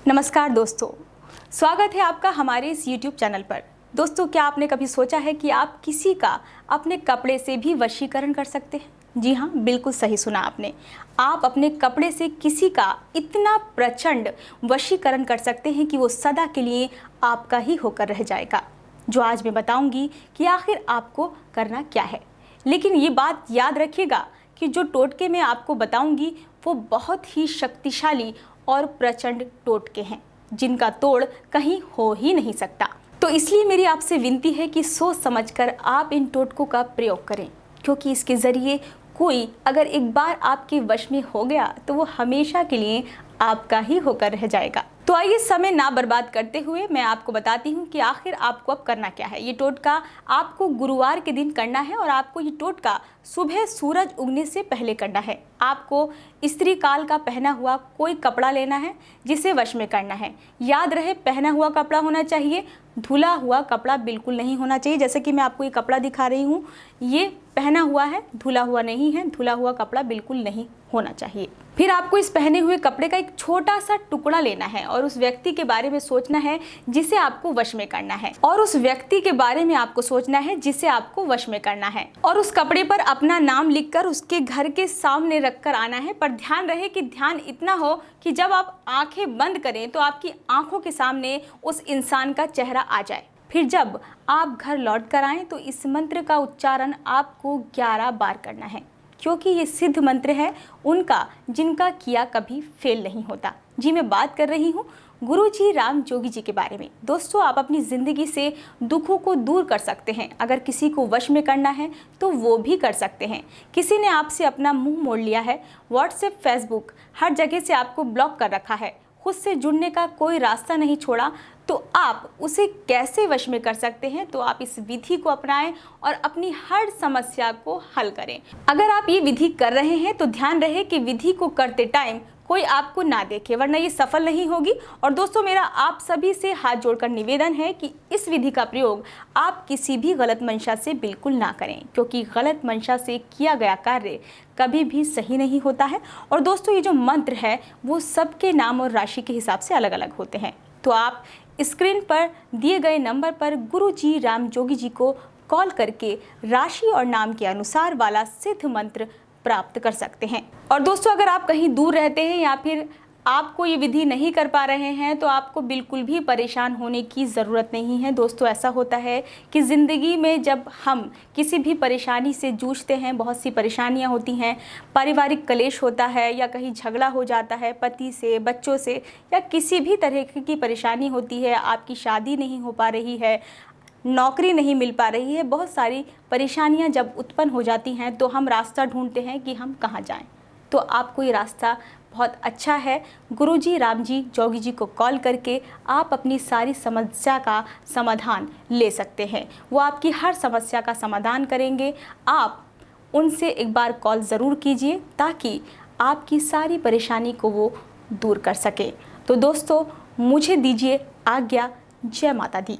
नमस्कार दोस्तों, स्वागत है आपका हमारे इस YouTube चैनल पर। दोस्तों, क्या आपने कभी सोचा है कि आप किसी का अपने कपड़े से भी वशीकरण कर सकते हैं? जी हाँ, बिल्कुल सही सुना आपने। आप अपने कपड़े से किसी का इतना प्रचंड वशीकरण कर सकते हैं कि वो सदा के लिए आपका ही होकर रह जाएगा। जो आज मैं बताऊंगी कि आखिर आपको करना क्या है। लेकिन ये बात याद रखिएगा कि जो टोटके मैं आपको बताऊंगी वो बहुत ही शक्तिशाली और प्रचंड टोटके हैं, जिनका तोड़ कहीं हो ही नहीं सकता। तो इसलिए मेरी आपसे विनती है कि सोच समझकर आप इन टोटकों का प्रयोग करें, क्योंकि इसके ज़रिए कोई अगर एक बार आपके वश में हो गया तो वो हमेशा के लिए आपका ही होकर रह जाएगा। तो आइए समय ना बर्बाद करते हुए मैं आपको बताती हूँ कि आखिर आपको अब करना क्या है। ये टोटका आपको गुरुवार के दिन करना है और आपको ये टोटका सुबह सूरज उगने से पहले करना है। आपको स्त्री काल का पहना हुआ कोई कपड़ा लेना है जिसे वश में करना है। याद रहे, पहना हुआ कपड़ा होना चाहिए, धुला हुआ कपड़ा बिल्कुल नहीं होना चाहिए। जैसे कि मैं आपको ये कपड़ा दिखा रही हूँ, ये पहना हुआ है, धुला हुआ नहीं है। धुला हुआ कपड़ा बिल्कुल नहीं होना चाहिए। फिर आपको इस पहने हुए कपड़े का एक छोटा सा टुकड़ा लेना है और उस व्यक्ति के बारे में सोचना है जिसे आपको वश में करना है, और उस व्यक्ति के बारे में आपको सोचना है जिसे आपको वश में करना है, और उस कपड़े पर अपना नाम लिखकर उसके घर के सामने रखकर आना है। पर ध्यान रहे कि ध्यान इतना हो कि जब आप आंखें बंद करें तो आपकी आंखों के सामने उस इंसान का चेहरा आ जाए। फिर जब आप घर लौट कर आएँ तो इस मंत्र का उच्चारण आपको 11 बार करना है, क्योंकि ये सिद्ध मंत्र है उनका जिनका किया कभी फेल नहीं होता। जी, मैं बात कर रही हूँ गुरुजी राम जोगी जी के बारे में। दोस्तों, आप अपनी ज़िंदगी से दुखों को दूर कर सकते हैं। अगर किसी को वश में करना है तो वो भी कर सकते हैं। किसी ने आपसे अपना मुंह मोड़ लिया है, व्हाट्सएप, फेसबुक, हर जगह से आपको ब्लॉक कर रखा है, खुद से जुड़ने का कोई रास्ता नहीं छोड़ा, तो आप उसे कैसे वश में कर सकते हैं? तो आप इस विधि को अपनाएं और अपनी हर समस्या को हल करें। अगर आप ये विधि कर रहे हैं तो ध्यान रहे कि विधि को करते टाइम कोई आपको ना देखे, वरना ये सफल नहीं होगी। और दोस्तों, मेरा आप सभी से हाथ जोड़कर निवेदन है कि इस विधि का प्रयोग आप किसी भी गलत मंशा से बिल्कुल ना करें, क्योंकि गलत मंशा से किया गया कार्य कभी भी सही नहीं होता है। और दोस्तों, ये जो मंत्र है वो सबके नाम और राशि के हिसाब से अलग अलग होते हैं। तो आप स्क्रीन पर दिए गए नंबर पर गुरुजी राम जोगी जी को कॉल करके राशि और नाम के अनुसार वाला सिद्ध मंत्र प्राप्त कर सकते हैं। और दोस्तों, अगर आप कहीं दूर रहते हैं या फिर आपको ये विधि नहीं कर पा रहे हैं तो आपको बिल्कुल भी परेशान होने की ज़रूरत नहीं है। दोस्तों, ऐसा होता है कि ज़िंदगी में जब हम किसी भी परेशानी से जूझते हैं, बहुत सी परेशानियां होती हैं, पारिवारिक कलेश होता है या कहीं झगड़ा हो जाता है पति से, बच्चों से, या किसी भी तरह की परेशानी होती है, आपकी शादी नहीं हो पा रही है, नौकरी नहीं मिल पा रही है, बहुत सारी परेशानियां जब उत्पन्न हो जाती हैं तो हम रास्ता ढूंढते हैं कि हम कहाँ जाएं। तो आपको ये रास्ता बहुत अच्छा है। गुरुजी राम जी जोगी जी को कॉल करके आप अपनी सारी समस्या का समाधान ले सकते हैं। वो आपकी हर समस्या का समाधान करेंगे। आप उनसे एक बार कॉल ज़रूर कीजिए ताकि आपकी सारी परेशानी को वो दूर कर सके। तो दोस्तों, मुझे दीजिए आज्ञा। जय माता दी।